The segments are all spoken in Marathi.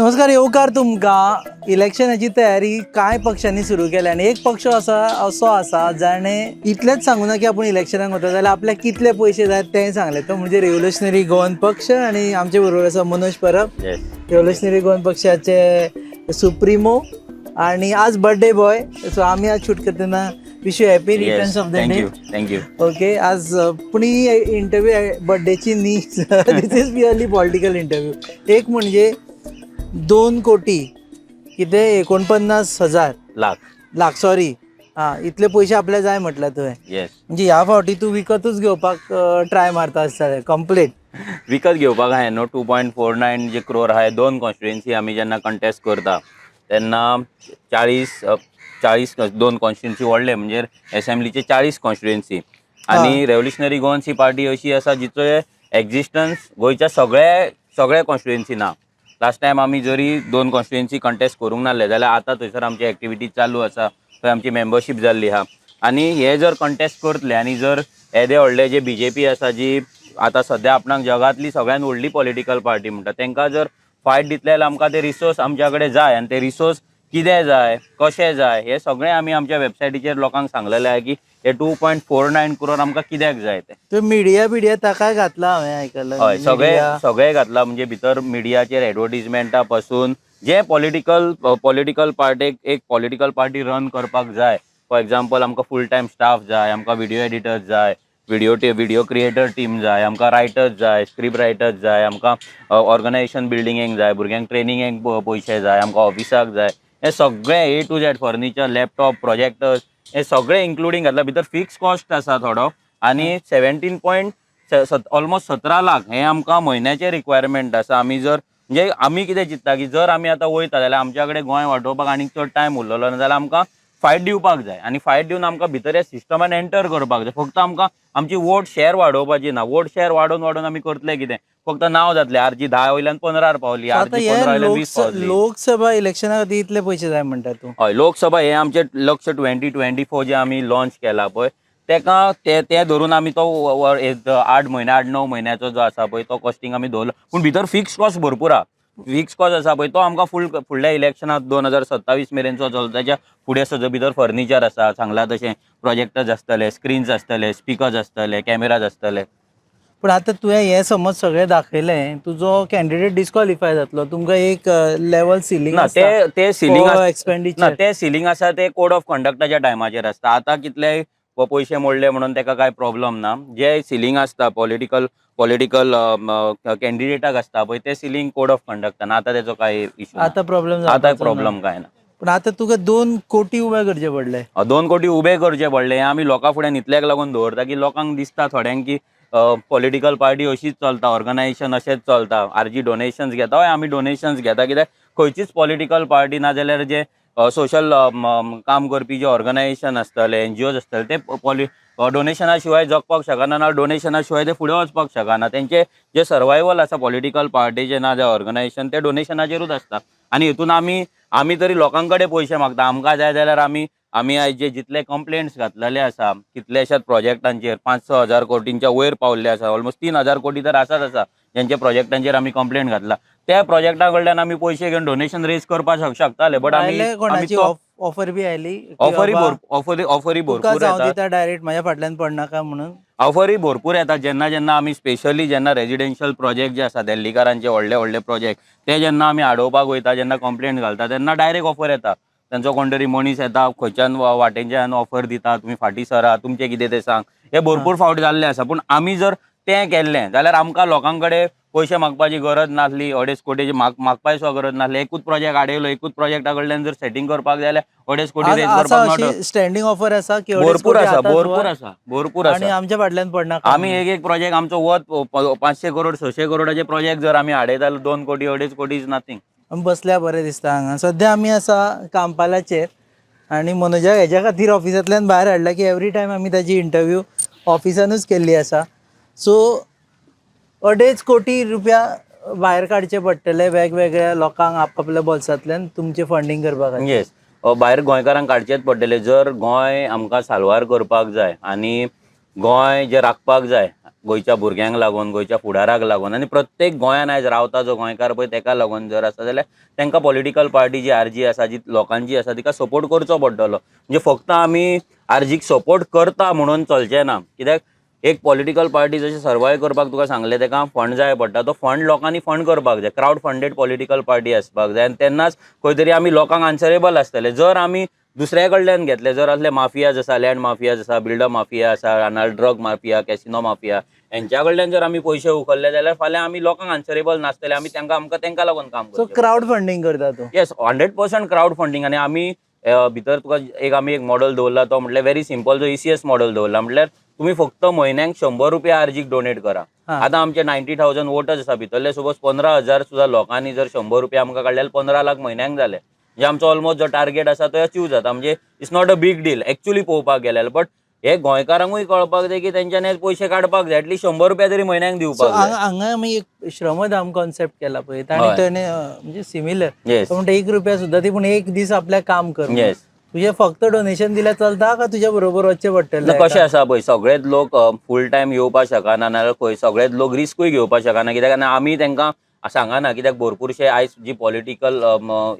नमस्कार, येवकार तुमकां. इलेक्शनाची तयारी कांय पक्षांनी सुरू केल्या आनी एक पक्ष असो आसा जाणे इतलेंच सांगूं ना की आपूण इलेक्शनाक वता जाल्यार आपल्याक कितले पयशे जाय तें सांगलें. तो म्हणजे रेव्होल्युशनरी गोवन पक्ष आनी आमचे बरोबर आसा मनोज परब, रेव्होल्युशनरी गोवन पक्षाचे सुप्रिमो आणि आज बर्थडे बॉय. सो आमी आज शूट करतना wish you happy returns of the day. Thank you. Okay, आज पूण ही इंटरव्यू बर्थडेची न्ही, this is purely political interview. एक म्हणजे 2 कोटी कितें 49,000 लाख सॉरी, इतले पयशे आपल्याक जाय म्हटलं तुवें. म्हणजे ह्या फावटी तूं विकतूच घेवपाक ट्राय मारता आसतलें कंप्लीट. विकत घेवपाक हांवें न्हू 2.49 जे क्रोर आहाय 2 कॉन्स्टिट्युएन्सी आमी जेन्ना कंटेस्ट करता तेन्ना 40 2 कॉन्स्टिट्युएन्सी व्हडले म्हणजे एसेंब्लीचे 40 कॉन्स्टिट्युएन्सी आनी रेव्होल्युशनरी गोवन्स ही पार्टी अशी आसा जिचो एक्झिस्टन्स गोंयच्या सगळ्या कॉन्स्टिट्युएन्सी ना. लास्ट टायम आमी जरी 2 कॉन्स्टिट्युएन्सी कंटेस्ट करूंक नासले जाल्यार आतां थंयसर आमची एक्टिविटी चालू आसा, थंय आमची मेंबरशीप जाल्ली आहा. आनी हे जर कंटेस्ट करतले आनी जर येदे व्हडले जे BJP आसा जी आतां सद्या आपणाक जगांतली सगळ्यात व्हडली पॉलिटिकल पार्टी म्हणटा तांकां जर फायट दितले जाल्यार आमकां ते रिसोर्स आमच्या कडेन जाय आनी ते रिसोर्स कितें जाय कशें जाय हे सगळें आमी आमच्या वेबसायटीचेर लोकांक सांगलेलें आहे की हे 2.49 करोड आमकां कित्याक जाय ते. मिडिया ताकाय घातला हांवें आयकलां. हय, सगळे घातला. म्हणजे भितर मिडियाचेर एडवर्टिजमेंटा पासून जे पॉलिटिकल पार्टेक एक पॉलिटिकल पार्टी रन करपाक जाय. फॉर एग्जांपल आमकां फूल टायम स्टाफ जाय, आमकां व्हिडिओ एडिटर्स जाय, व्हिडिओ क्रिएटर टीम जाय, आमकां रायटर्स जाय, स्क्रिप्ट रायटर्स जाय, आमकां ऑर्गनायझेशन बिल्डिंगेक जाय, भुरग्यांक ट्रेनिंगेक पयशे जाय, आमकां ऑफिसाक जाय. हे सगळे A to Z furniture, laptop, projectors हे सगळे इन्क्लुडींग घातला. भितर फिक्स कॉस्ट आसा थोडो आनी 17.ऑलमोस्ट 17 लाख हे आमकां म्हयन्याचे रिक्वायरमेंट आसा. आमी जर म्हणजे आमी कितें चिंतता की जर आमी आतां वयता जाल्यार आमच्या कडेन गोंय वांटोवपाक आनीक चड टायम उरलेलो ना जाल्यार आमकां फायट दिवपाक जाय आनी फायट दिवन आमकां भितर ह्या सिस्टमान एंटर करपाक जाय. फक्त आमकां आमची वोट शेअर वाडोवपाची ना. वोट शेअर वाडोवन आमी करतले कितें, फक्त नांव जातलें RG 10 वयल्यान 15 पावली, RG 15 वयल्यान 20 पावली. लोकसभा इलेक्शना खातीर इतले पयशे जाय म्हणटा तूं. हय, लोकसभा हे आमचे लक्ष्य 2024 जे आमी लॉन्च केला पळय तेका ते धरून आमी तो 8-9 म्हयन्याचो जो आसा पळय तो कॉस्टिंग आमी दवरलो. पूण भितर फिक्स कॉस्ट भरपूर आहा. फिक्स कॉस्ट आसा पळय तो आमकां फुडल्या इलेक्शनाक 2027 मेरेनचो चलता. ताच्या फुडें सगळें भितर फर्निचर आसा, सांगला तशें प्रोजेक्टर्स आसतले, स्क्रीन्स आसतले, स्पिकर्स आसतले, कॅमेराज आसतले. पूण आतां तुवें हें समज सगळें दाखयलें, तुजो कॅन्डिडेट डिस्क्वॉलिफाय जातलो. तुमकां एक लेवल सिलींग ना ते सिलींग एक्सपेंडिचर ते सिलींग आसा ते कोड ऑफ कंडक्टाच्या टायमाचेर आसता. आतां कितले पयशे मोडले म्हणून ताका काय प्रॉब्लम ना. जे सिलींग आसता पॉलिटिकल कॅन्डिडेटाक आसता पळय ते सिलींग कोड ऑफ कंडक्टान. आतां तेचो काय इश्यू आतां प्रॉब्लेम आतां प्रॉब्लम काय ना. पूण आतां तुका 2 कोटी उबे करचे पडले. 2 कोटी उबे करचे पडले. हे आमी लोकां फुड्यान इतल्याक लागून दवरता की लोकांक दिसता थोड्यांक की पॉलिटिकल पार्टी अशीच चलता, ऑर्गनायझेशन अशेंच चलता, RG डोनेशन्स घेता. हय, आमी डोनेशन्स घेता कित्याक खंयचीच पॉलिटिकल पार्टी ना जाल्यार जे सोशल काम करपी जे ऑर्गनायझेशन आसतले, NGOज आसतले ते डोनेशना शिवाय जगपाक शकना ना. डोनेशना शिवाय ते फुडें वचपाक शकना. तेंचे जे सर्वायवल आसा पॉलिटिकल पार्टीचे ना जाल्यार ऑर्गनायझेशन ते डोनेशनाचेरूच आसता. आनी हितून आमी तरी लोकां कडेन पयशे मागता. आमकां जाय जाल्यार आमी आयज जे जितले कंप्लेंट्स घातलेले आसा कितलेशाच प्रोजेक्टांचेर 5-6 हजार कोटींच्या वयर पावल्ले आसा. ऑलमोस्ट 3,000 कोटी तर आसाच जेंच्या प्रोजेक्टांचेर आमी कंप्लेंट घातला. त्या प्रोजेक्टा कडल्यान आमी पयशे घेवन डोनेशन रेज करपाक शकताले. बट आमी ऑफर बी आयली, ऑफरी भरपूर येता. डायरेक्ट म्हाज्या फाटल्यान पडनाका म्हणून ऑफरी भरपूर येता. जेन्ना आमी स्पेशली जेन्ना रेजिडेन्शियल प्रोजेक्ट जे आसा दिल्लीकारांचे व्हडले प्रोजेक्ट ते जेन्ना आमी हाडोवपाक वयता, जेन्ना कंप्लेंट घालता तेन्ना डायरेक्ट ऑफर येता. तांचो कोण तरी मनीस येता, खंयच्यान वाटेच्यान ऑफर दिता, तुमी फाटीं सरा, तुमचें कितें तें सांग. हे भरपूर फावट जाल्लें आसा. पूण आमी जर तें केल्लें जाल्यार आमकां लोकां कडेन पयशे मागपाची गरज नासली. 2.5 कोटीची मागपाची सुद्दां गरज नासली. एकूच प्रोजेक्ट हाडयलो, एकूच प्रोजेक्टा कडल्यान जर सेटिंग करपाक जाय जाल्यार 2.5 कोटी रेज करपाक मेळटा. स्टँडींग ऑफर आसा की भरपूर आसा. आनी आमच्या फाटल्यान पडनाका. आमी एक प्रोजेक्ट आमचो वत 500 करोड 600 करोडाचे प्रोजेक्ट जर आमी हाडयता जाल्यार 2 कोटी 2.5 कोटी इज नथींग. बसल्या बरें दिसता हांगा. सद्या आमी आसा कांपालाचेर आनी मनोजाक हेज्या खातीर ऑफिसांतल्यान भायर हाडला की एवरी टायम आमी ताजी इंटरव्यू ऑफिसानूच केल्ली आसा. सो 2.5 कोटी रुपया भायर काडचे पडटले वेगवेगळ्या लोकांक आपआपल्या बोल्सांतल्यान तुमचे फंडींग करपा खातीर. येस, भायर गोंयकारांक काडचेच पडटले. जर गोंय आमकां साल्वार करपाक जाय आनी गोंय जे राखपाक जाय गोंयच्या भुरग्यांक लागून, गोंयच्या फुडाराक लागून आनी प्रत्येक गोंयान आयज रावता जो गोंयकार पळय तेका लागून जर आसा जाल्यार तांकां पॉलिटिकल पार्टी जी आरजी आसा, जी लोकांची आसा तिका सपोर्ट करचो पडटलो. म्हणजे फक्त आमी आरजीक सपोर्ट करता म्हणून चलचें ना. कित्याक एक पॉलिटिकल पार्टी जशी सर्वायव करपाक तुका सांगलें तेका फंड जाय पडटा. तो फंड लोकांनी फंड करपाक जाय. क्रावड फंडेड पॉलिटिकल पार्टी आसपाक जाय आनी तेन्नाच खंय तरी आमी लोकांक आन्सरेबल आसतले. जर आमी दुसऱ्या कडल्यान घेतले, जर असले माफियाज आसा, लँड माफियाज आसा, बिल्डर माफिया आसा, नाल्यार ड्रग माफिया, कॅसिनो माफिया, हेंच्या कडल्यान जर आमी पयशे उखल्ले जाल्यार फाल्यां आमी लोकांक आन्सरेबल नासतले. आमी आमकां तेंका लागून काम सो करचें. क्राऊड फंडिंग करता तूं. Yes, 100% crowd funding. आनी आमी भितर तुका आमी एक मॉडल दवरला तो म्हटल्यार व्हेरी सिंपल, जो ECS मॉडल दवरला. म्हटल्यार तुमी फक्त म्हयन्याक 100 रुपया आरजीक डोनेट करा. आतां आमचे 90,000 वोटर्स आसा, भितरले सपोज 15,000 सुद्दां लोकांनी जर 100 रुपया आमकां काडल्यार 15 लाख म्हयन्याक जाले. म्हणजे आमचो ऑलमोस्ट जो टार्गेट आसा तो अचीव जाता. म्हणजे it's not a big deal actually पळोवपाक गेल्यार. बट हे गोंयकारांकूय कळपाक जाय की तेंच्यानी हे पयशे काडपाक जाय, एटलीस्ट 100 रुपया तरी म्हयन्याक सो दिवपाक जाय. हांगा आमी एक श्रमदान कॉन्सेप्ट केला पळय ताणी हय. त्याने म्हणजे सिमिलर येस, तो म्हणटा 1 रुपया सुद्दां ती पूण एक दीस आपल्याक काम कर म्हणून. येस. तुझे फक्त डोनेशन दिल्यार चलता का तुझ्या बरोबर वचचें पडटलें? कशें आसा पळय, सगळेच लोक फूल टायम येवपाक शकना, नाल्यार खंय सगळेच लोक रिस्कूय घेवपाक शकना. कित्याक आमी तेंकां सांगना. कित्याक भरपूरशे आयज जी पॉलिटिकल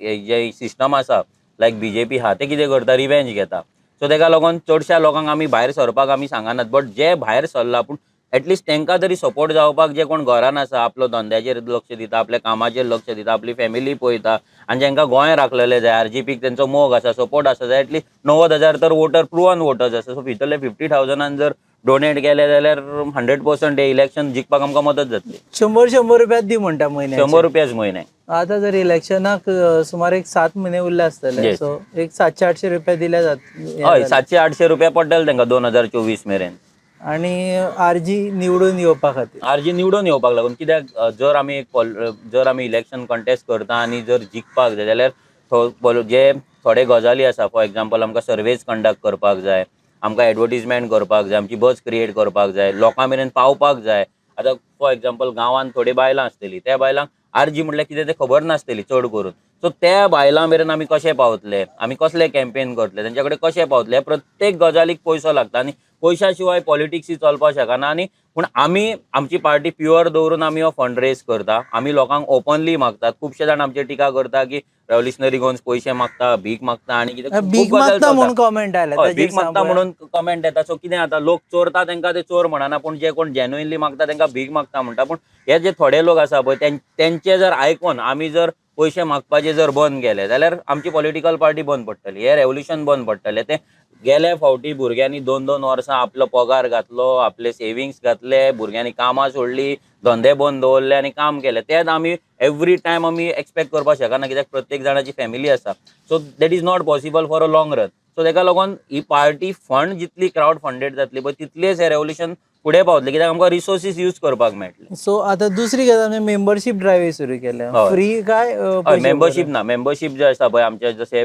जे सिस्टम आसा लायक BJP आहा ते कितें करता, रिवेंज घेता. सो तेका लागून चडशा लोकांक आमी भायर सरपाक आमी सांगनात. बट जे भायर सरला पूण एटलीस्ट तेंकां तरी सपोर्ट जावपाक, जे कोण घरान आसा, आपलो धंद्याचेर लक्ष दिता, आपल्या कामाचेर लक्ष दिता, आपली फॅमिली पळयता आनी जेंकां गोंय राखलेलें जाय, RGPक तेंचो मोग आसा, सपोर्ट आसा जाय, एटलीस्ट 90,000 तर वोटर प्रुवन वोटर्स आसा. सो भितरले 50,000 जर डोनेट केले जाल्यार 100% हे इलेक्शन जिखपाक आमकां मदत जातली. 100 रुपया दी म्हणटा म्हयन्याक. 100 रुपयाच म्हयने. आतां जर इलेक्शनाक सुमार एक 7 म्हयने उरले आसतले. Yes. सो एक 700-800 रुपया दिल्या जात. हय, 700-800 रुपया पडटले तेंकां 2024 मेरेन. आणि आरजी निवडून येवपा खातीर. आरजी निवडून येवपाक लागून. कित्याक जर आमी इलेक्शन कंटेस्ट करता आनी जर जिखपाक जाय जाल्यार जे थोडे गजाली आसा, फॉर एग्जाम्पल आमकां सर्वेज कंडक्ट करपाक जाय, आमकां एडवर्टिजमेंट करपाक जाय, आमची बस क्रिएट करपाक जाय, लोकां मेरेन पावपाक जाय. आतां फॉर एग्जाम्पल गांवांत थोडी बायलां आसतलीं, त्या बायलांक आरजी म्हटल्यार कितें तें खबर नासतली चड करून. सो त्या बायलां मेरेन आमी कशें पावतले, आमी कसले कॅम्पेन करतले, तेंच्या कडेन कशें पावतले, हे प्रत्येक गजालीक पयसो लागता. आनी पयशा शिवाय पॉलिटिक्स ही चलपाक शकना. आनी पूण आमी आमची पार्टी प्युअर दवरून आमी हो फंड रेज करता. आमी लोकांक ओपनली मागतात. खुबशे जाण आमचेर टिका करता की रेव्होल्युशनरी गोन्स पयशे मागता, भीक मागता आनी कितें भीक मागता म्हणून कॉमेंट आयला. भीक मागता म्हणून कमेंट येता. सो कितें आतां, लोक चोरता तेंकां ते चोर म्हणना, पूण जे कोण जेन्युइनली मागता तेंकां भीक मागता म्हणटा. पूण हे जे थोडे लोक आसा पळय तेंचे जर आयकून आमी जर पयशे मागपाचे जर बंद केले जाल्यार आमची पॉलिटिकल पार्टी बंद पडटली, हे रेव्होल्युशन बंद पडटलें. ते गेले फावटी भुरग्यांनी 2-2 वर्सां आपलो पगार घातलो, आपले सेविंग्स घातले, भुरग्यांनी कामां सोडली, धंदे बंद दवरले आनी काम केलें. तेच आमी एवरी टायम आमी एक्सपेक्ट करपाक शकना, कित्याक प्रत्येक जाणाची फॅमिली आसा. So that is not possible for a long run. So तेका लागून ही पार्टी फंड जितली क्रावड फंडेड जातली पळय तितलेच हे रेव्होल्युशन फुडें पावतलें, कित्याक आमकां रिसोर्सीस यूज करपाक मेळटले. सो आतां दुसरी गजाल मेंबरशीप ड्रायव्ह सुरू केल्या. हय. फ्री काय हय, मेंबरशीप ना. मेंबरशीप जे आसा पळय आमचे, जशे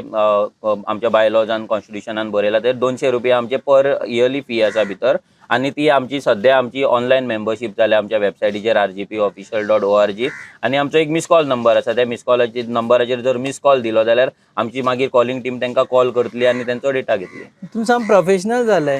आमच्या बायलॉजान कॉन्स्टिट्युशनान बरयला ते 200 रुपया आमचे पर इयरली फी आसा भितर. आनी ती आमची सद्या आमची ऑनलायन मेंबरशीप जाल्या आमच्या वेबसायटीचेर rgpofficial.org. आनी आमचो एक मिस कॉल नंबर आसा. त्या मिस कॉलाचेर नंबराचेर जर मिस कॉल दिलो जाल्यार आमची मागीर कॉलिंग टीम तांकां कॉल करतली आनी तेंचो डेटा घेतली. तुमी साम प्रोफेशनल जाले.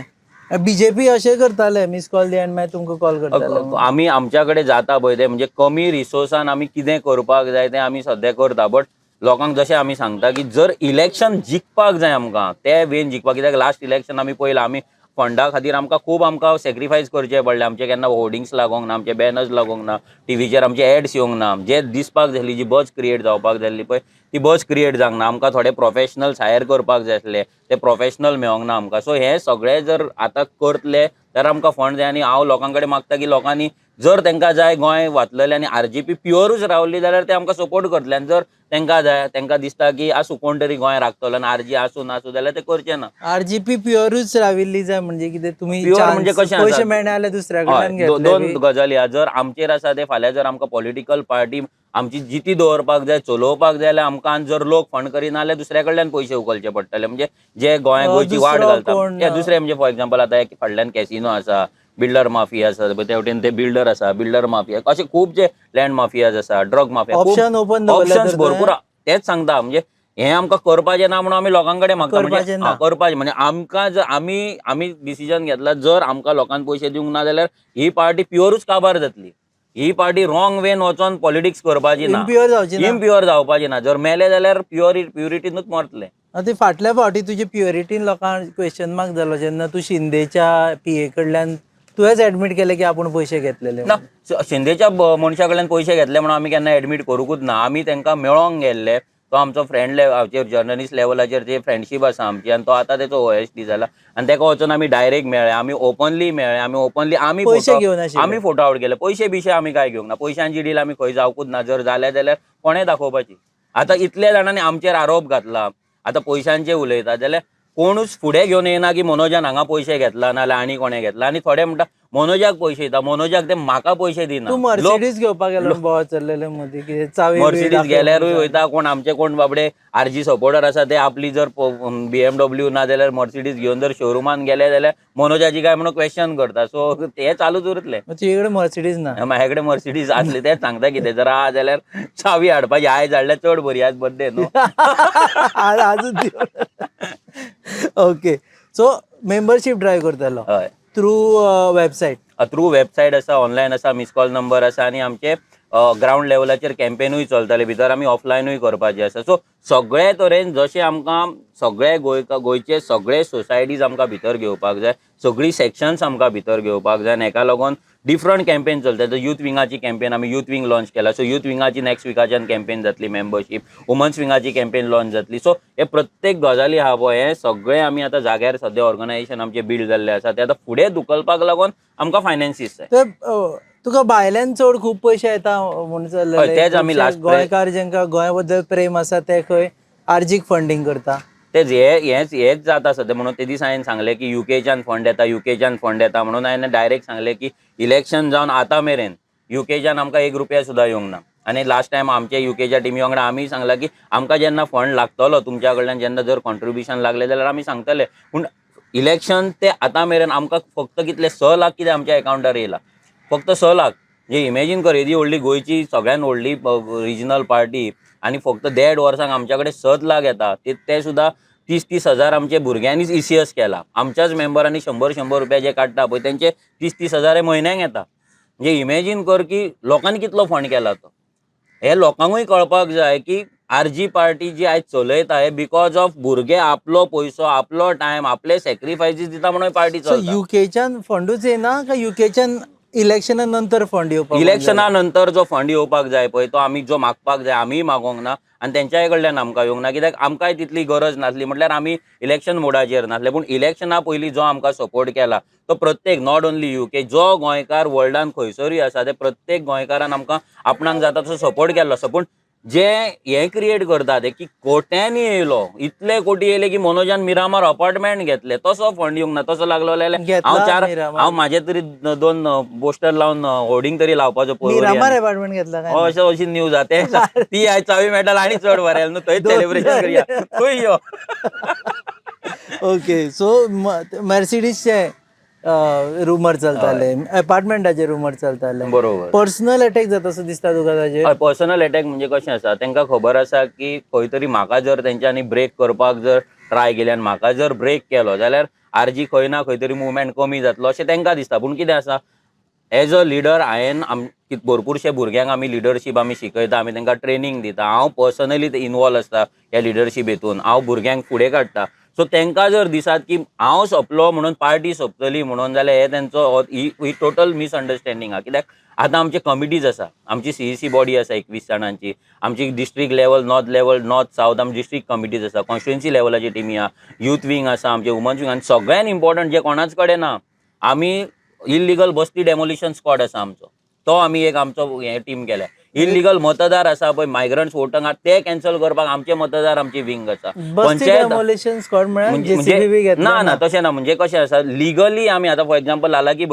BJP अशें करताले, मिस कॉल दिया आनी मागीर तुमकां कॉल करताले. आमी आमच्या कडेन जाता पळय ते म्हणजे कमी रिसोर्सान आमी कितें करपाक जाय तें आमी सद्या करता. बट लोकांक जशें आमी सांगता की जर इलेक्शन जिखपाक जाय आमकां, ते वेन जिखपाक. कित्याक लास्ट इलेक्शन आमी पळयलां, आमी फंडा खातीर आमकां सॅक्रिफायस करचें पडलें. आमचे केन्ना होर्डिंग्स लागोंक ना, आमचे बॅनर्स लागोंक ना, टीव्हीचेर आमचे एड्स येवंक ना. जे दिसपाक जाय आसली, जी बस क्रिएट जावपाक जाय आसली पळय ती बस क्रिएट जावंक ना. आमकां थोडे प्रोफेशनल्स हायर करपाक जाय आसले, ते प्रोफेशनल मेळोंक ना आमकां. सो हे सगळे जर आतां करतले जाल्यार आमकां फंड जाय. आनी हांव लोकां कडेन मागता की लोकांनी जर तांकां जाय गोंय वाचलेलें आनी RGP प्युअरूच रावली जाल्यार ते आमकां सपोर्ट करतले. आनी जर तांकां जाय, तांकां दिसता की आसूं कोण तरी गोंय राखतलो आनी RG आसूं नासूं जाल्यार ते करचे ना. RGP प्युअरूच राविल्ली जाय म्हणजे कितें तुमी प्युअर म्हणजे कशें पयशे मेळना जाल्यार दुसऱ्या कडल्यान घेतले. दोन गजाली आहा. जर आमचेर आसा ते फाल्यां जर आमकां पॉलिटिकल पार्टी आमची जिती दवरपाक जाय, चलोवपाक जाय जाल्यार आमकां जर लोक फंड करिना जाल्यार दुसऱ्या कडल्यान पयशे उखलचे पडटले. म्हणजे जे गोंयची वाट घालता दुसरे, म्हणजे फॉर एग्जाम्पल आतां फाटल्यान कॅसिनो आसा, बिल्डर माफिया आसा, ते वटेन ते बिल्डर आसा, बिल्डर माफिया, अशे खूब जे लँड माफियाज आसा, drug mafia, option open options भरपूर. तेच सांगता म्हणजे हे आमकां करपाचें ना म्हणून आमी लोकां कडेन मागता करपाचें ना. करपाचें म्हणजे आमकां जर आमी डिसिजन घेतला जर आमकां लोकांक पयशे दिवंक ना जाल्यार ही पार्टी प्युअरूच काबार जातली. ही पार्टी रॉंग वेन वचोन पॉलिटिक्स करपाची ना, इम्प्युअर जावची ना. इम्प्युअर जावपाची ना. जर मेले जाल्यार प्युरिटीनूच मरतले. ती फाटल्या फावटी तुजी प्युरिटीन लोकांक क्वेश्चन मार्क जालो जेन्ना तूं शिंदेच्या PA कडल्यान तुवेंच एडमीट केलें की आपूण पयशे घेतलेले. ना शिंदेच्या मनशा कडल्यान पयशे घेतले म्हणून आमी केन्ना एडमीट करूंकूच ना. आमी तांकां मेळोंक गेल्ले. तो आमचो फ्रेंड जर्नलिस्ट लेवलाचेर जे फ्रेंडशीप आसा आमची आनी तो आतां तेचो OSD जाला आनी ताका वचून आमी डायरेक्ट मेळ्ळे. आमी ओपनली मेळ्ळे. पयशे घेवन आशिल्ले. आमी फोटो आवट केले. पयशे बिशे आमी काय घेवंक ना. पयशांची डील आमी खंय जावकूच ना. जर जाले जाल्यार कोणें दाखोवपाची. आतां इतल्या जाणांनी आमचेर आरोप घातला. आतां पयशांचे उलयता जाल्यार कोणूच फुडें घेवन येना की मनोजान हांगा पयशे घेतला नाल्यार आनी कोणें घेतला. आनी थोडे म्हणटा मनोजाक पयशे दिता. मनोजाक ते म्हाका पयशे दिना. तू मर्सिडीज घेवपाक गेलो बोवाळ चल्लेले मदीं कितें चावी मर्सिडीज गेल्यारूय वयता. कोण आमचे कोण बाबडे RG सपोर्टर आसा ते आपली जर BMW ना जाल्यार मर्सिडीज घेवन जर शोरुमान गेले जाल्यार मनोजाची काय म्हणून क्वेश्चन करता. सो ते चालूच उरतले. तुजे कडेन मर्सिडीज ना. म्हाजे कडेन मर्सिडीज आसली तेच सांगता कितें जर आहा जाल्यार चावी हाडपाची आयज हाडल्यार चड बरी. आयज बर्थडे न्हू. आजूच ओके. सो मेंबरशीप ड्रायव्ह करतालो हय. Through website. थ्रू वेबसायट आसा, ऑनलायन आसा, मिस कॉल नंबर आसा आनी आमचे ग्राउंड लेवलाचेर कॅम्पेनूय चलताले. भितर आमी ऑफलायनूय करपाचे आसा. सो सगळे तरेन जशें आमकां सगळे गोंयचे सगळे सोसायटीज आमकां भितर घेवपाक जाय, सगळी सेक्शन्स आमकां भितर घेवपाक जाय. आनी हेका लागून डिफरंट कॅम्पेन चलता. यूथ विंगाची कॅम्पेन आमी यूथ विंग लॉन्च केला. सो यूथ विंगाची नेक्स्ट विकाच्यान कॅम्पेन जातली मेंबरशीप. वुमन्स विंगाची कॅम्पेन लॉन्च जातली. सो हे प्रत्येक गजाली आहा पळय हे सगळे आमी आतां जाग्यार सद्या ऑर्गनायझेशन आमचे बिल्ड जाल्ले आसा. ते आतां फुडें धुकलपाक लागून आमकां फायनान्सीस जाय. तुका भायल्यान चड खूब पयशे येता म्हणून हय, तेच आमी last गोंयकार जेंकां गोंया बद्दल प्रेम आसा ते खंय आर्जीक फंडींग करता. तेच हेच जाता सद्या म्हणून ते दीस हांवें सांगलें की युकेच्यान फंड येता म्हणून हांवें डायरेक्ट सांगलें की इलेक्शन जावन आतां मेरेन युकेच्यान आमकां ₹1 सुद्दां येवंक ना. आनी लास्ट टायम आमचे युकेच्या टिमी वांगडा आमी सांगलां की आमकां जेन्ना फंड लागतलो तुमच्या कडल्यान जेन्ना जर कॉन्ट्रिब्युशन लागलें जाल्यार आमी सांगतले. पूण इलेक्शन ते आतां मेरेन आमकां फक्त कितले 6 लाख कितें आमच्या एकावंटार येयला. फक्त 6 लाख. जे इमॅजीन कर येदी व्हडली गोंयची सगळ्यान व्हडली रिजनल पार्टी आनी फक्त 1.5 वर्सांक आमच्या कडेन 7 लाख येता. ते सुद्दां 30-30 हजार आमच्या भुरग्यांनीच ECS केला. आमच्याच मेंबरांनी 100-100 रुपया जे काडटा पळय तेंचे 30-30 हजार हे म्हयन्याक येता. म्हणजे इमॅजीन कर की लोकांनी कितलो फंड केला तो. हे लोकांकूय कळपाक जाय की RG पार्टी जी आयज चलयता हे बिकॉज ऑफ भुरगे आपलो पयसो आपलो टायम आपले सॅक्रिफायसीस दिता म्हणून पार्टी चलता. युकेच्यान फंडूच येना काय युकेच्यान इलेक्शना नंतर फंड येवपाक? इलेक्शना नंतर जो फंड येवपाक जाय पळय तो आमी जो मागपाक जाय आमीय मागोंक ना आनी तेंच्याय कडल्यान आमकां येवंक ना. कित्याक आमकांय तितली गरज नासली. म्हटल्यार आमी इलेक्शन मोडाचेर नासले. पूण इलेक्शना पयलीं जो आमकां सपोर्ट केला तो प्रत्येक नॉट ओन्ली UK जो गोंयकार वर्ल्डान खंयसरूय आसा ते प्रत्येक गोंयकारान आमकां आपणाक जाता तसो सपोर्ट केल्लो आसा. पूण जे हे क्रिएट करता ते की कोट्यांनी येयलो इतले कोटी येयले की मनोजान मिरामार अपार्टमेंट घेतले तसो फंड येवंक ना. तसो लागलो जाल्यार हांव म्हाजे तरी 2 पोस्टर लावन होर्डिंग तरी लावपाचो. मिरामार अपार्टमेंट घेतला काय? अशी न्यूज आहा. ती आयज चावी मेळटा आनी चड बरें न्हू. थंय सेलिब्रेशन करया. खंय यो. ओके. सो मर्सिडीजचे रुमर चलताले, अपार्टमेंटाचे रुमर चलताले. बरोबर. पर्सनल अटॅक जाता असो दिसता तुका ताजेर? पर्सनल अटॅक म्हणजे कशें आसा तांकां खबर आसा की खंय तरी म्हाका जर तेंच्यांनी ब्रेक करपाक जर ट्राय केली आनी म्हाका जर ब्रेक केलो जाल्यार RG खंय ना खंय तरी मुवमेंट कमी जातलो अशें तांकां दिसता. पूण कितें आसा एज अ लिडर हांवें भरपूरशे भुरग्यांक आमी लिडरशीप आमी शिकयता. आमी तांकां ट्रेनींग दिता. हांव पर्सनली इनवॉल्व आसता ह्या लिडरशीप हितून. हांव भुरग्यांक फुडें काडटा. सो तांकां जर दिसात की हांव सोंपलो म्हणून पार्टी सोंपतली म्हणून जाल्यार हे तेंचो ही टोटल मिसअंडरस्टँडींग आहा. कित्याक आतां आमचे कमिटीज आसा. आमची CEC बॉडी आसा 21 जाणांची. आमची डिस्ट्रिक्ट लेवल नॉर्थ साऊथ आमची डिस्ट्रिक्ट कमिटीज आसा. कॉन्स्टिट्युएन्सी लेवलाची टिमी आहा. यूथ विंग आसा आमचे. Women's wing. आनी सगळ्यान इम्पॉर्टंट जे कोणाच कडेन ना आमी इल्लिगल बस्ती डेमोलिशन स्क्वॉड आसा आमचो. तो आमी एक आमचो हे टीम केल्या. इल्लिगल मतदार आसा पळय मायग्रंट्स वोटंक ते कॅन्सल करपाक आमचे मतदार आमची विंग आसा. डेमोलिशन स्क्वॉड म्हणजे ना तशें ना. म्हणजे कशें आसा लिगली आमी आतां फॉर एक्झाम्पल लालाकी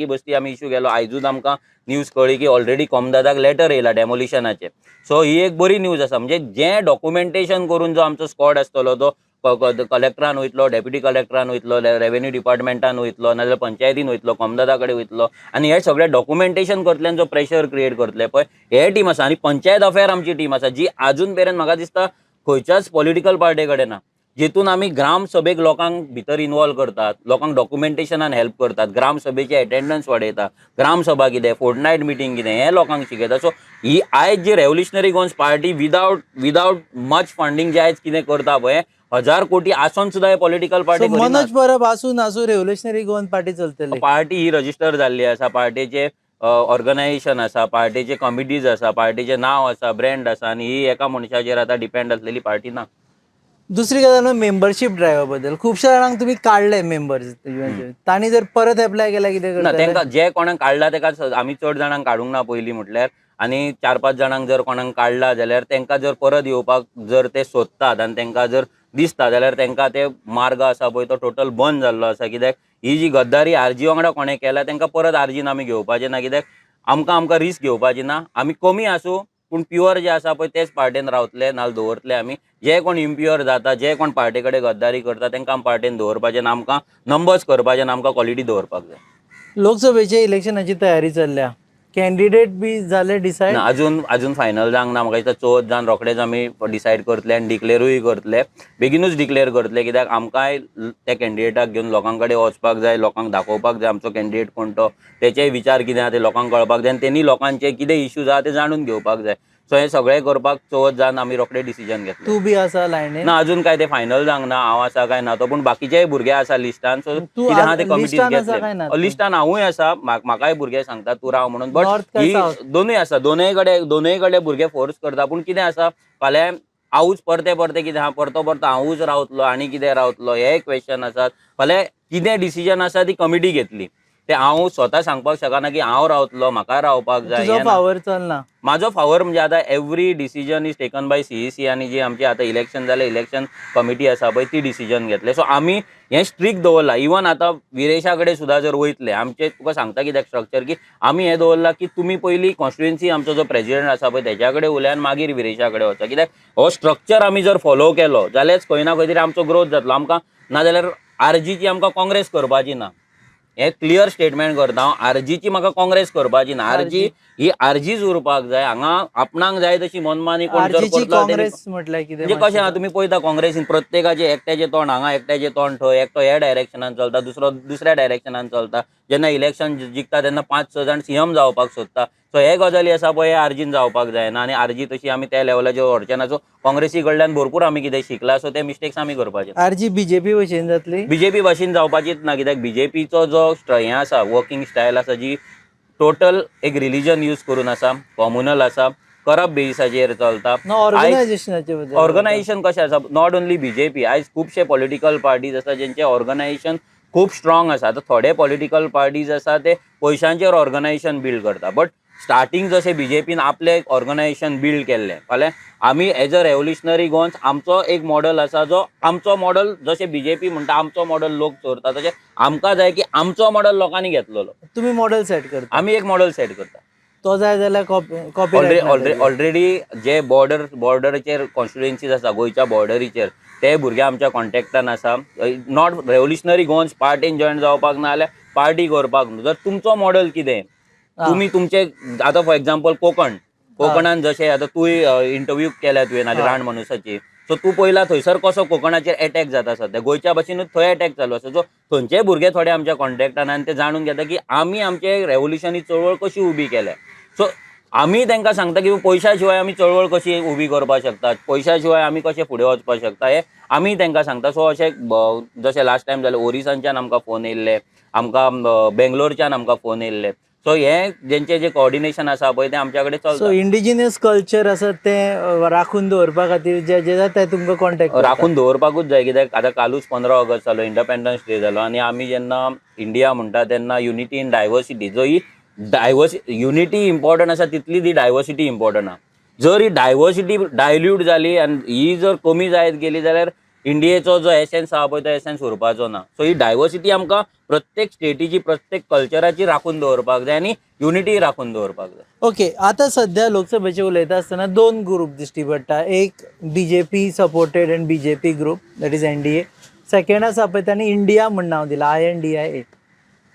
बस्ती आमी इश्यू केलो. आयजूच आमकां न्यूज कळ्ळी की ऑलरेडी कॉमदादाक लेटर येयला डेमोलिशनाचें. सो ही एक बरी न्यूज आसा. म्हणजे जें डॉक्युमेंटेशन करून जो आमचो स्क्वॉड आसतलो तो कलेक्टरान वयतलो, डेप्युटी कलेक्टरान वयतलो, रेव्हेन्यू डिपार्टमेंटान वयतलो नाजाल्यार पंचायतीन वयतलो, कॉमदादा कडेन वयतलो आनी हे सगळे डॉक्युमेंटेशन करतल्यान जो प्रेशर क्रिएट करतले पळय हे टीम आसा. आनी पंचायत अफेअर आमची टीम आसा जी आजून मेरेन म्हाका दिसता खंयच्याच पॉलिटिकल पार्टी कडेन ना. जेतून आमी ग्राम सभेक लोकांक भितर इन्वॉल्व करतात, लोकांक डॉक्युमेंटेशनान हेल्प करतात, ग्राम सभेची अटेंडन्स वाडयता, ग्राम सभा कितें, फोर्टनायट मिटींग कितें हें लोकांक शिकयता. सो ही आयज जी Revolutionary Goans Party without much funding जे आयज कितें करता पळय, 1000 कोटी आसून सुद्दां हे पॉलिटिकल सो पार्टी करिनात. मनोज परब आसूं रेव्होल्युशनरी गोवन पार्टी चलतली. पार्टी ही रजिस्टर जाल्ली आसा, पार्टीचे ऑर्गनायझेशन आसा, पार्टीचे कमिटीज आसा, पार्टीचे नांव आसा, ब्रँड आसा, आनी ही एका मनशाचेर आतां डिपेंड आसलेली पार्टी ना. दुसरी गजाल मेंबरशीप ड्रायव्हा बद्दल खुबश्या जाणांक तुम्ही काढले मेंबर्स, तांणी जर परत एप्लाय केला कितें ना, करतले? तांकां जे कोणाक काडला तेका आमी चड जाणांक काडूंक ना पयलीं म्हटल्यार, आनी 4-5 जाणांक जर कोणाक काडला जाल्यार तांकां जर परत येवपाक जर ते सोदतात आनी तांकां जर दिसता जाल्यार तांकां ते मार्ग आसा पळय तो टोटल बंद जाल्लो आसा. कित्याक ही जी गद्दारी आरजी वांगडा कोणें केल्या तांकां परत आरजीन आमी घेवपाचें ना. कित्याक आमकां रिस्क घेवपाची ना. आमी कमी आसूं पूण प्युअर जे आसा पळय तेच पार्टेन रावतले, नाल्यार दवरतले आमी. जे कोण इम्प्युअर जाता, जे कोण पार्टी कडेन गद्दारी करता तांकां आमी पार्टेन दवरपाचें ना. आमकां नंबर्स करपाचे ना, आमकां क्वॉलिटी दवरपाक जाय. लोकसभेच्या इलेक्शनाची तयारी चल्ल्या, कॅन्डिडेट बी जाले डिसायड? ना, अजून फायनल जावंक ना. म्हाका दिसता 14 जावन रोखडेच आमी डिसायड करतले आनी डिक्लेरूय करतले, बेगीनूच डिक्लेअर करतले. कित्याक आमकांय त्या कॅन्डिडेटाक घेवन लोकां कडेन वचपाक जाय, लोकांक दाखोवपाक जाय आमचो कॅन्डिडेट कोण तो, तेचेय विचार कितें आहा ते लोकांक कळपाक जाय, आनी तेणी लोकांचे कितें इश्यूज आहा ते जाणून घेवपाक जाय. सो हे सगळें करपाक 14 जावन आमी रोखडे डिसिजन घेतले. तू बी आसा लायनीन? ना, अजून काय ते फायनल जावंक ना. हांव आसा काय ना तो, पूण बाकीचेय भुरगे आसा लिस्टान. सो तू कितें आहा ते कमिटीज लिस्टान आसा काय ना घेतले. तू? लिस्टान हांवूय आसा, म्हाकाय भुरगे सांगतात तूं राव म्हणून. बट नॉर्थ काय ही साऊथ? दोनूय आसा, दोनूय कडेन भुरगे फोर्स करता. पूण कितें आसा, फाल्यां हांवूच परते कितें आहा, परतो हांवूच रावतलो आनी कितें रावतलो हे क्वेश्चन आसात. फाल्यां कितें डिसिजन आसा ती कमिटी घेतली. ते हांव स्वता सांगपाक शकना की हांव रावतलो, म्हाका रावपाक जाय. तुजो हें ना. फावर चलना? माझो फावर म्हणजे आतां every decision is taken by CEC आनी जी आमची आतां इलेक्शन जालें, इलेक्शन कमिटी आसा पळय ती डिसिजन घेतले. सो आमी हें स्ट्रिक्ट दवरला. इवन आतां विरेशा कडेन सुद्दां जर वयतले, आमचे तुका सांगता कित्याक स्ट्रक्चर की आमी हें दवरला की तुमी पयलीं कॉन्स्टिट्युएन्सी आमचो जो प्रेसिडेंट आसा पळय तेच्या कडेन उलया आनी मागीर विरेशा कडेन वचा. कित्याक हो स्ट्रक्चर आमी जर फॉलो केलो जाल्यारच खंय ना खंय तरी आमचो ग्रोथ जातलो. आमकां नाजाल्यार आरजीची आमकां काँग्रेस करपाची ना. हे क्लियर स्टेटमेंट करता हांव. आरजीची म्हाका काँग्रेस करपाची ना. आरजी ही आरजीच उरपाक जाय. हांगा आपणाक जाय तशी मनमानी कोण जर आरजीची करतलो काँग्रेस म्हटल्यार कितें? म्हणजे कशें आहा, तुमी पळयता काँग्रेसीन प्रत्येकाचे एकट्याचें तोंड हांगा, एकट्याचें तोंड थंय, एकटो ह्या डायरेक्शनान चलता, दुसरो दुसऱ्या डायरेक्शनान चलता. जेन्ना इलेक्शन जिखता तेन्ना 5-6 जाण CM जावपाक सोदता. सो हे गजाली आसा पळय हे आरजीन जावपाक जायना. आनी आरजी तशी आमी त्या लेवलाचेर व्हरचे ना. सो काँग्रेसी कडल्यान भरपूर आमी कितें शिकला. सो ते मिस्टेक्स आमी करपाचे. आरजी बीजेपी भशेन जातली? बीजेपी भाशेन जावपाचीच ना. कित्याक बीजेपीचो जो हें आसा, वर्किंग स्टायल आसा, जी टोटल एक रिलीजन यूज करून आसा, कॉम्युनल आसा, करप्ट बेसिसाचेर चलता. ऑर्गनायझेशनाचे बद्दल? ऑर्गनायझेशन कशें आसा, नॉट ओन्ली बीजेपी, आयज खुबशे पॉलिटिकल पार्टीज आसा जेंचे ऑर्गनायझेशन खूब स्ट्रॉंग आसा. आतां थोडे पॉलिटिकल पार्टीज आसा ते पयशांचेर ऑर्गनायझेशन बिल्ड करता. बट स्टार्टींग जशें बीजेपीन आपलें ऑर्गनायझेशन बिल्ड केल्लें, फाल्यां आमी एज अ रेव्होल्युशनरी गोन्स आमचो एक मॉडल आसा जो आमचो मॉडल जशें बीजेपी म्हणटा आमचो मॉडल लोक चोरता, तशें आमकां जाय की आमचो मॉडल लोकांनी घेतलेलो. तुम्ही मॉडेल सेट करता? आमी एक मॉडल सेट करता. तो जाय जाल्यार कॉपी ऑलरेडी जे बॉर्डरचेर कॉन्स्टिट्युएन्सीज आसा गोंयच्या बॉर्डरीचेर ते भुरगे आमच्या कॉन्टॅक्टान आसा. नॉट रेव्होल्युशनरी गोन्स पार्टीन जॉयन जावपाक ना जाल्यार पार्टी करपाक न्हू. जर तुमचो मॉडल कितें, तुमी तुमचे आतां फॉर एग्जाम्पल कोकणान जशें आतां तूंय इंटरव्यू केल्या तुवें नाल्यार रान मनूसाची. सो तूं पयला थंयसर कसो कोकणाचेर अटॅक जाता सद्या, गोंयच्या भाशेनूच थंय अटॅक चालू आसा. सो थंयचे भुरगे थोडे आमच्या कॉन्टॅक्टान आनी ते जाणून घेता की आमी आमचे रेव्होल्युशनी चळवळ कशी उबी केल्या. सो आमी तांकां सांगता की पयशा शिवाय आमी चळवळ कशी उबी करपाक शकतात, पयशा शिवाय आमी कशे फुडें वचपाक शकता हे आमी तांकां सांगता. सो अशें जशें लास्ट टायम जालें ओरिसांच्यान आमकां फोन येयल्ले, आमकां बेंगलोरच्यान आमकां फोन येयल्ले. सो हे जेंचे जे कॉर्डिनेशन आसा पळय ते आमच्या कडेन चलता. सो इंडिजिनियस कल्चर आसा ते राखून दवरपा खातीर जे जाता ते तुमकां कॉन्टॅक्ट राखून दवरपाकूच जाय. कित्याक आतां कालूच 15 ऑगस्ट जालो, इंडिपेंडन्स डे जालो, आनी आमी जेन्ना इंडिया म्हणटा तेन्ना युनिटी इन डायवर्सिटी, जो ही युनिटी इम्पॉर्टंट आसा तितली ती डायवर्सिटी इम्पॉर्टंट आहा. जर ही डायवर्सिटी डायल्यूट जाली आनी ही जर कमी जायत गेली जाल्यार इंडियेचो जो एसेन्स आहा पळय तो एसेन्स उरपाचो ना. सो ही डायवर्सिटी आमकां प्रत्येक स्टेटीची, प्रत्येक कल्चराची राखून दवरपाक जाय आनी युनिटी राखून दवरपाक जाय. ओके, आता सध्या लोकसभेचे उलयता आसतना दोन ग्रुप दिश्टी पडटा. एक BJP supported end BJP group, that is NDA. Second आसा पळय तांणी इंडिया म्हण नांव दिलां, INDIA.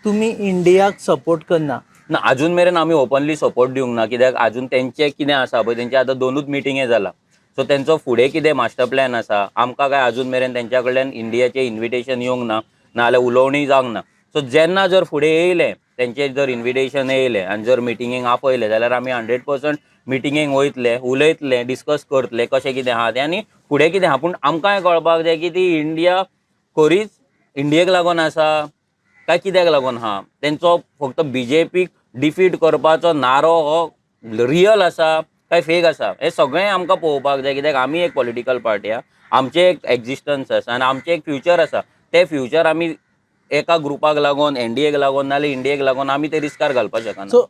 तुमी इंडियाक सपोर्ट करना? ना, अजून मेरेन आमी ओपनली सपोर्ट दिवंक ना. कित्याक अजून तेंचे कितें आसा पळय, तेंचे आतां 2च मिटिंगे जाला. सो त्यांचो फुडें कितें मास्टर प्लॅन आसा आमकां काय अजून मेरेन तेंच्या कडल्यान इंडियाचें इन्विटेशन येवंक ना नाजाल्यार उलोवणी जावंक ना. सो जेन्ना जर फुडें येयलें तेंचे जर इन्विटेशन येयलें आनी जर मिटिंगेक आपयलें जाल्यार आमी 100% मिटिंगेक वयतले, उलयतले, डिस्कस करतले कशें कितें आहा तें आनी फुडें कितें आहा. पूण आमकांय कळपाक जाय की ती इंडिया खरीच इंडियेक लागून आसा काय कित्याक लागून आहा. तेंचो फक्त बीजेपीक डिफीट करपाचो नारो हो रियल आसा काय फेक आसा हें सगळें आमकां पळोवपाक जाय. कित्याक आमी एक पॉलिटिकल पार्टी आहा, आमचें एक एक्झिस्टन्स आसा आनी आमचें एक फ्युचर आसा. तें फ्युचर आमी एका ग्रुपाक लागून एनडीएक लागून नाजाल्यार इंडियेक लागून आमी ते रिस्कार घालपाक शकना. सो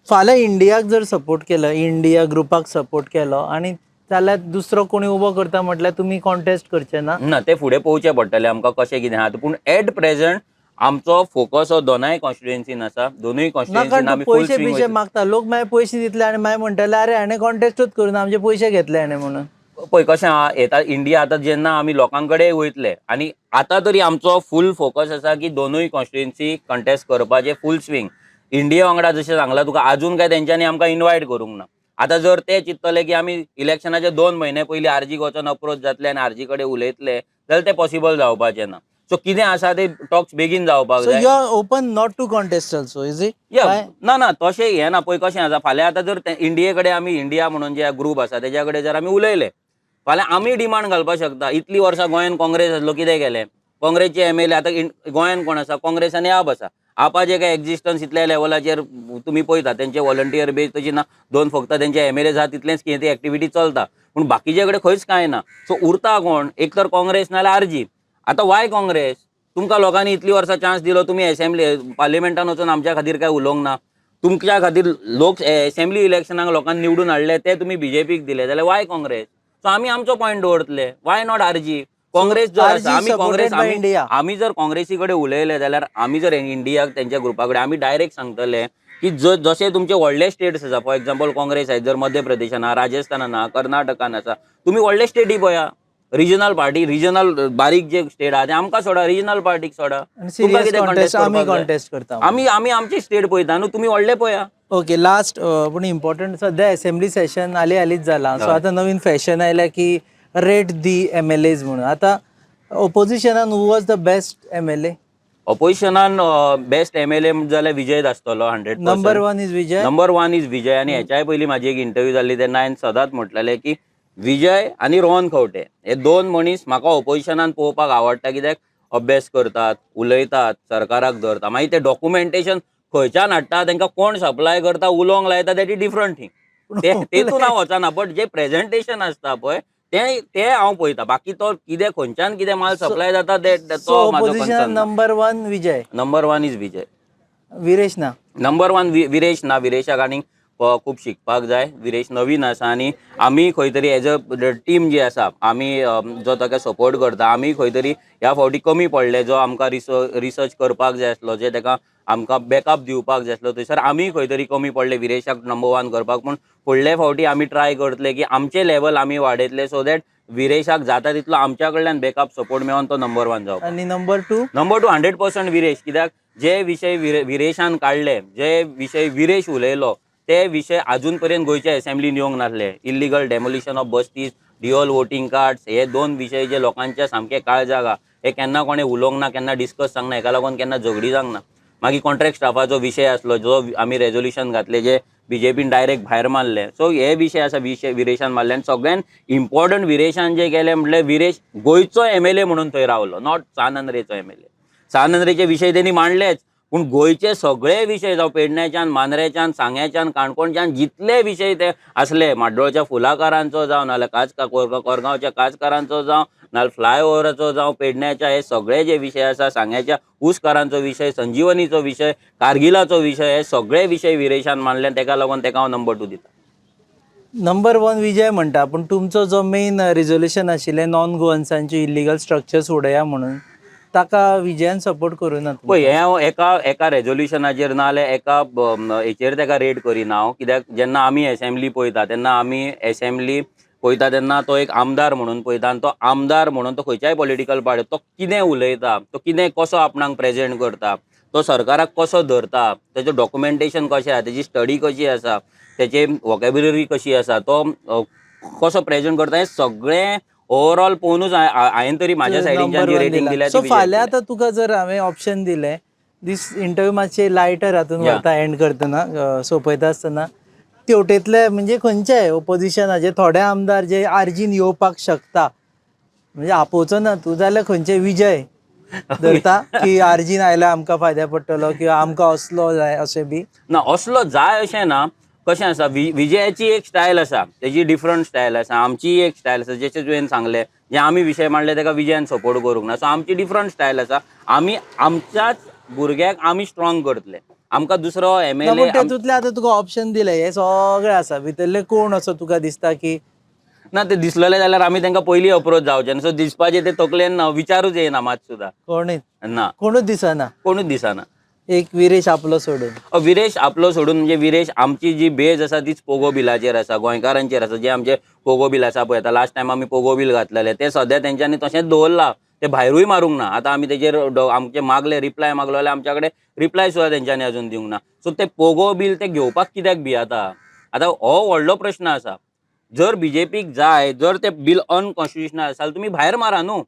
फाल्यां इंडियाक जर सपोर्ट केलो, इंडिया ग्रुपाक सपोर्ट केलो आनी जाल्यार दुसरो कोणी उबो करता म्हटल्यार तुमी कॉन्टेस्ट करचे ना? ना तें फुडें पळोवचें पडटलें आमकां कशें कितें आहा. पूण एट प्रेझंट आमचो फोकस हो दोनाय कॉन्स्टिट्युएन्सीन आसा. दोनूय कॉन्स्टिट्युएन्सीन नाका आमी फूल पयशे स्विंग बिशे मागता लोक, मागीर पयशे दितले आनी मागीर म्हणटले अरे हाणें कॉन्टेस्टूच करून आमचे पयशे घेतले हाणें म्हणून. पळय कशें आहा येता इंडिया आतां जेन्ना आमी लोकां कडेन वयतले आनी आतां तरी आमचो फूल फोकस आसा की दोनूय कॉन्स्टिट्युएन्सी कंटेस्ट करपाचे फूल स्विंग. इंडिया वांगडा जशें सांगलां तुका अजून काय तेंच्यांनी आमकां इन्वायट करूंक ना. आतां जर ते चिंततले की आमी इलेक्शनाचे 2 म्हयने पयलीं आरजीक वचोन अप्रोच जातले आनी आरजी कडेन उलयतले जाल्यार तें पॉसिबल जावपाचें ना. सो कितें आसा ते टॉक्स बेगीन जावपाक सो जाय. You are open not to contest also, is it? ना ना तशें हें ना. पळय कशें आसा फाल्यां आतां जर इंडिये कडेन आमी इंडिया म्हणून जे ग्रूप आसा तेज्या कडेन जर आमी उलयले फाल्यां आमी डिमांड घालपाक शकता. इतलीं वर्सां गोंयान काँग्रेस आसलो कितें केलें काँग्रेसचे एमएलए आतां गोंयान कोण आसा काँग्रेस आनी आप आसा. आपाचें काय एक्झिस्टन्स इतल्या लेवलाचेर तुमी पळयता तेंचे व्हॉलंटियर बेज तशी ना. दोन फक्त तेंचे एमएलए आहा तितलेंच कितें ती एक्टिविटी चलता पूण बाकीचे कडेन खंयच कांय ना. सो उरता कोण एक तर काँग्रेस नाल्यार आरजी. आतां वाय काँग्रेस? तुमकां लोकांनी इतलीं वर्सां चान्स दिलो तुमी असेंब्ली पार्लिमेंटान वचून आमच्या खातीर काय उलोवंक ना. तुमच्या खातीर लोक असेंब्ली इलेक्शनाक लोकांनी निवडून हाडले ते तुमी बीजेपीक दिले जाल्यार वाय काँग्रेस? सो आमी आमचो पॉयंट दवरतले. Why not RG? काँग्रेस जर RG आसा आमी काँग्रेस supported by India. आमी जर काँग्रेसी कडेन उलयले जाल्यार आमी जर इंडियाक तेंच्या ग्रुपा कडेन आमी डायरेक्ट सांगतले की जशे तुमचे व्हडले स्टेट्स आसा फॉर एक्झाम्पल काँग्रेस आहे जर मध्य प्रदेशान आहा, राजस्थानान आहा, कर्नाटकान आसा, तुमी व्हडले स्टेटी पळया. रिजनल पार्टी रिजनल बारीक जे स्टेट आहा ते आमकां सोडा, रिजनल पार्टीक सोडा. तुमकां सिरियस कितें कॉन्टेस्ट आमी करपाक जाय? कॉन्टेस्ट करता. आमी आमी आमची स्टेट पळयता न्हू, तुमी व्हडले पळया. ओके लास्ट पूण इम्पॉर्टंट सध्या असेंब्ली सेशन हालींच जाला. सो हय. आतां नवीन फॅशन आयल्या की रेट दी एमएलएज म्हणून. आतां ओपोजिशनान who was the best MLA? ऑपोजिशनान बेस्ट एमएलए जाल्यार विजय आसतलो 100%. Number 1 is Vijay. Number 1 is Vijay. आनी हेच्याय पयलीं म्हाजी एक इंटरव्यू जाल्ली तेन्ना हांवें सदांच म्हटलेलें की विजय आनी रोहन खंवटे हे दोन मनीस म्हाका ऑपोजिशनान पळोवपाक आवडटा. कित्याक अभ्यास करतात, उलयतात, सरकाराक धरता, मागीर ते डॉक्युमेंटेशन खंयच्यान हाडटा, तांकां कोण सप्लाय करता, उलोवंक लायता दॅट इज डिफरंट थिंग. तेतून हांव वचना. बट जे प्रेझेंटेशन आसता पळय ते हांव पळयता. बाकी तो कितें खंयच्यान कितें माल सप्लाय जाता सो तो म्हाजो ओपोजिशनान कन्सर्न ना. Number 1 Vijay. नंबर 1 इज विजय. विरेश ना. नंबर 1 विरेश ना. विरेशाक आनी खूब शिकपाक जाय. विरेश नवीन आसा आनी आमी खंय तरी एज अ टीम जी आसा आमी जो ताका सपोर्ट करता आमी खंय तरी ह्या फावटी कमी पडले. जो आमकां रिसर्च करपाक जाय आसलो, जे ताका आमकां बॅकअप दिवपाक जाय आसलो, थंयसर आमी खंय तरी कमी पडले विरेशाक नंबर 1 करपाक. पूण फुडले फावटी आमी ट्राय करतले की आमचे लेवल आमी वाडयतले सो दॅट विरेशाक जाता तितलो आमच्या कडल्यान बॅकअप सपोर्ट मेळोन तो नंबर 1 जावपाक. आनी नंबर 2? नंबर 2 100% विरेश. कित्याक जे विशय विरेशान काडले, जे विशय विरेश उलयलो ते विशय अजून पर्यंत गोंयच्या असेंब्लीन येवंक नासले. Illegal demolition of bastis, dual voting cards, हे 2 विशय जे लोकांच्या सामके काळजाक आहा हे केन्ना कोणें उलोवंक ना, केन्ना डिस्कस जावंक ना, हेका लागून केन्ना झगडी जावंक ना. मागीर कॉन्ट्रॅक्ट स्टाफाचो विशय आसलो जो आमी रेजोल्युशन घातले जे बीजेपीन डायरेक्ट भायर मारले. सो हे विशय आसा विरेशान मारले. आनी सगळ्यान इम्पॉर्टंट विरेशान जे केलें म्हटल्यार विरेश गोंयचो एमएलए म्हणून थंय रावलो, नॉट सानंद्रेचो एमएलए. सानंद्रेचे विशय त्यांनी मांडलेच पूण गोंयचे सगळे विशय जावं पेडण्याच्यान, मांद्रेच्यान, सांग्याच्यान, काणकोणच्यान जितले विशय ते आसले, माड्डोळच्या फुलाकारांचो जावं नाल्यार कोरगांवच्या काजकारांचो जावं नाल्यार फ्लायओव्हराचो जावं पेडण्याच्या, हे सगळे जे विशय आसा, सांग्याच्या ऊसकारांचो विशय, संजीवनीचो विशय, कारगिलाचो विशय, हे सगळे विशय विरेशान मांडले. तेका लागून तेका हांव नंबर 2 दिता. नंबर 1 विजय म्हणटा पूण तुमचो जो मेन रिजोल्युशन आशिल्लें नॉन गोवन्सांची इल्लिगल स्ट्रक्चर्स उडया म्हणून ताका विजयान सपोर्ट करूं ना. पळय हे एका रेजोल्युशनाचेर ना जाल्यार एका हेचेर तेका रेट करिना हांव. कित्याक जेन्ना आमी असेंब्ली पळयता तेन्ना आमी असेंब्ली पळयता तेन्ना तो एक आमदार म्हणून पळयता आनी तो आमदार म्हणून तो खंयच्याय पॉलिटिकल पार्टी तो कितें उलयता, तो कितें कसो आपणाक प्रेझेंट करता, तो सरकाराक कसो धरता, तेजें डॉक्युमेंटेशन कशें आसा, तेजी स्टडी कशी आसा, तेची वॉकॅब्युलरी कशी आसा, तो कसो प्रेझेंट करता हें सगळें ओव्हरऑल पळोवनूच हांवें तरी म्हाज्या सायडीनच्यान जी रेटींग दिल्या सो फाल्यां आतां तुका जर हांवें ऑप्शन दिलें दीस इंटरव्यू मातशे लायटर हातून Yeah. वता एंड करतना सोंपयता आसतना तेवटेंतले म्हणजे खंयचेय ओपोजिशनाचे थोडे आमदार जे आर्जीन येवपाक शकता म्हणजे आपोवचो ना तूं जाल्यार खंयचे विजय धरता की आर्जीन आयल्यार आमकां फायद्या पडटलो किंवा आमकां असलो जाय अशें बी ना असलो जाय अशें ना. कशें आसा विजयाची एक स्टायल आसा, तेजी डिफरंट स्टायल आसा, आमची एक स्टायल आसा. जशें तुवें सांगलें जे आमी विशय मांडले तेका विजयान सपोर्ट करूंक ना. सो आमची डिफरंट स्टायल आसा. आमी आमच्याच भुरग्याक आमी स्ट्रॉंग करतले. आमकां दुसरो ना, MLA पूण तेतूंतले आतां तुका ऑप्शन दिले हे सगळे आसा भितरले कोण असो तुका दिसता की ना ते दिसलेले जाल्यार आमी तांकां पयलीं अप्रोच जावचें ना. सो दिसपाचें ते तकलेन विचारूच येना मात सुद्दां. कोणूच ना, कोणूच दिसना कोणूच दिसना. एक विरेश आपलो सोडून विरेश आपलो सोडून म्हणजे विरेश आमची जी बेज आसा तीच पोगो बिलाचेर आसा, गोंयकारांचेर आसा. जे आमचे पोगो बिल आसा पळय, आतां लास्ट टायम आमी पोगो बिल घातलेले ते सद्या तेंच्यांनी तशेंच दवरला. ते भायरूय मारूंक ना. आतां आमी तेजेर आमचे मागले रिप्लाय मागलो जाल्यार आमच्या कडेन रिप्लाय सुद्दां तेंच्यांनी अजून दिवंक ना. सो ते पोगो बिल ते घेवपाक कित्याक भियाता? आतां हो व्हडलो प्रश्न आसा. जर बीजेपीक जाय, जर ते बिल अनकॉन्स्टिट्युशनल आसा जाल्यार तुमी भायर मारा न्हू.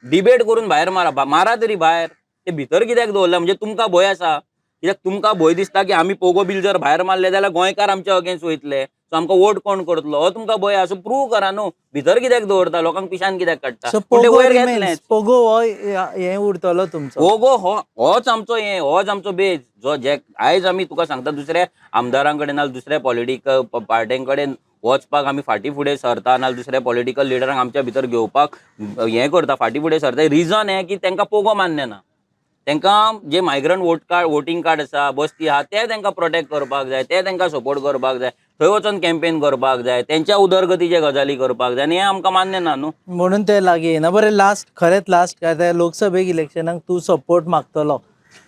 डिबेट करून भायर मारा तरी भायर. ते भितर कित्याक दवरला? म्हणजे तुमकां भंय आसा? कित्याक तुमकां भंय दिसता की आमी पोगो बिल जर भायर मारले जाल्यार गोंयकार आमच्या अगेन्स्ट वयतले, सो आमकां वोट कोण करतलो? हो तुमकां भंय आसा. प्रूव करा न्हू. भितर कित्याक दवरता? लोकांक पिशान कित्याक काडटा? सो पूण ते पोगो वयर रिमेन्स घेतलेच. पोगो हो हे उरतलो तुमचो पोगो होच आमचो बेज. जो जे आयज आमी तुका सांगता दुसऱ्या आमदारां कडेन नाल्यार दुसऱ्या पॉलिटिकल पार्ट्यां कडेन वचपाक आमी फाटीं फुडें सरता, नाल्यार दुसऱ्या पॉलिटिकल लिडरांक आमच्या भितर घेवपाक हें करता, फाटीं फुडें सरता. रिजन हें की तांकां पोगो मान्य ना. तांकां जे मायग्रंट वोटींग कार्ड आसा, बस्ती आहा, ते तांकां प्रोटेक्ट करपाक जाय, ते तांकां सपोर्ट करपाक जाय, थंय वचून कॅम्पेन करपाक जाय, तेंच्या उदरगतीचे गजाली करपाक जाय, आनी हें आमकां मान्य ना न्हू. म्हणून ते लागीं येना. बरें लास्ट खरेंच लास्ट काय ते लोकसभेक इलेक्शनाक तूं सपोर्ट मागतलो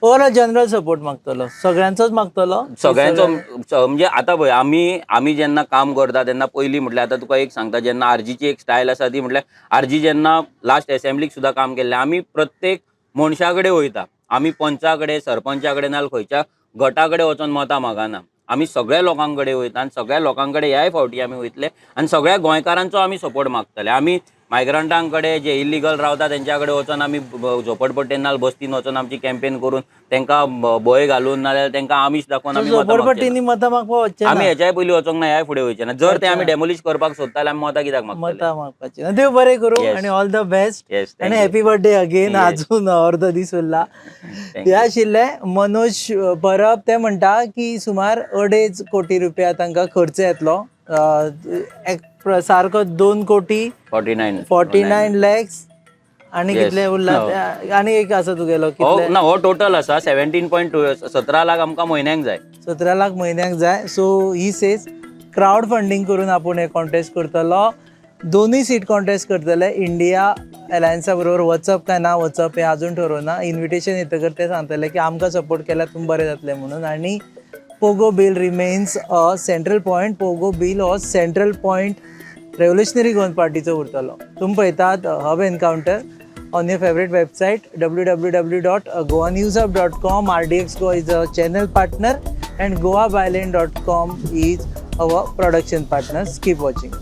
ओर जनरल सपोर्ट मागतलो सगळ्यांचोच मागतलो सगळ्यांचो म्हणजे आतां पळय आमी जेन्ना काम करता तेन्ना पयलीं म्हटल्यार आतां तुका एक सांगता, जेन्ना आरजीची एक स्टायल आसा ती म्हटल्यार आरजी जेन्ना लास्ट एसेंब्लीक सुद्दां काम केल्लें, आमी प्रत्येक मनशा कडेन वयता. आमी पंचा कडेन, सरपंचा कडेन नाल्यार खंयच्या गटा कडेन वचोन मतां मागना. आमी सगळ्या लोकां कडेन वयता आनी सगळ्या लोकां कडेन ह्याय फावटी आमी वयतले आनी सगळ्या गोंयकारांचो आमी सपोर्ट मागतले. आमी मायग्रंटां कडेन जे इलिगल रावता तेंच्या कडेन वचोन आमी झोपडपट्टेन नाल्यार बस्तीन वचोन आमची कॅम्पेन करून तांकां भंय घालून नाल्यार तांकां आमीश दाखोवन आमी झोपडपट्टींनी मतां मागपाक वचचें आमी हेच्याय पयलीं वचोंक ना, ह्याय फुडें वयचे ना. जर ते आमी डेमोलिश करपाक सोदता जाल्यार आमी मतां कित्याक मागतले? मतां मागपाची देव बरें करूं Yes. आनी all the best Yes, thank आनी you. Happy birthday again. Yes. अजून अर्दो दीस उरला. Thank हे आशिल्ले मनोज परब. ते म्हणटा की सुमार 2.5 कोटी रुपया तांकां खर्च येतलो. सारको 2 कोटी 49 लॅक्स आनी Yes. कितले उरला आनी एक आसा तुगेलो कितले ना हो टोटल आसा 17.2 17 लाख आमकां म्हयन्याक जाय. 17 लाख म्हयन्याक जाय. So he says crowd funding करून आपूण हे कॉन्टेस्ट करतलो. दोनूय सीट कॉन्टेस्ट करतले. इंडिया अलायन्सा बरोबर वचप काय ना वचप हे अजून ठरवना. इन्विटेशन येतकर ते सांगतले की आमकां सपोर्ट केल्यार तुमी बरें जातलें म्हणून. आनी Pogo bill remains a central point. Pogo bill हो सेंट्रल पॉयंट रेव्होल्युशनरी गोवन पार्टीचो उरतलो. तुमी पळयतात hub encounter on your favorite website www.goanewshub.com. RDX Goa is a channel partner and goabyline.com is our production partners. Keep watching.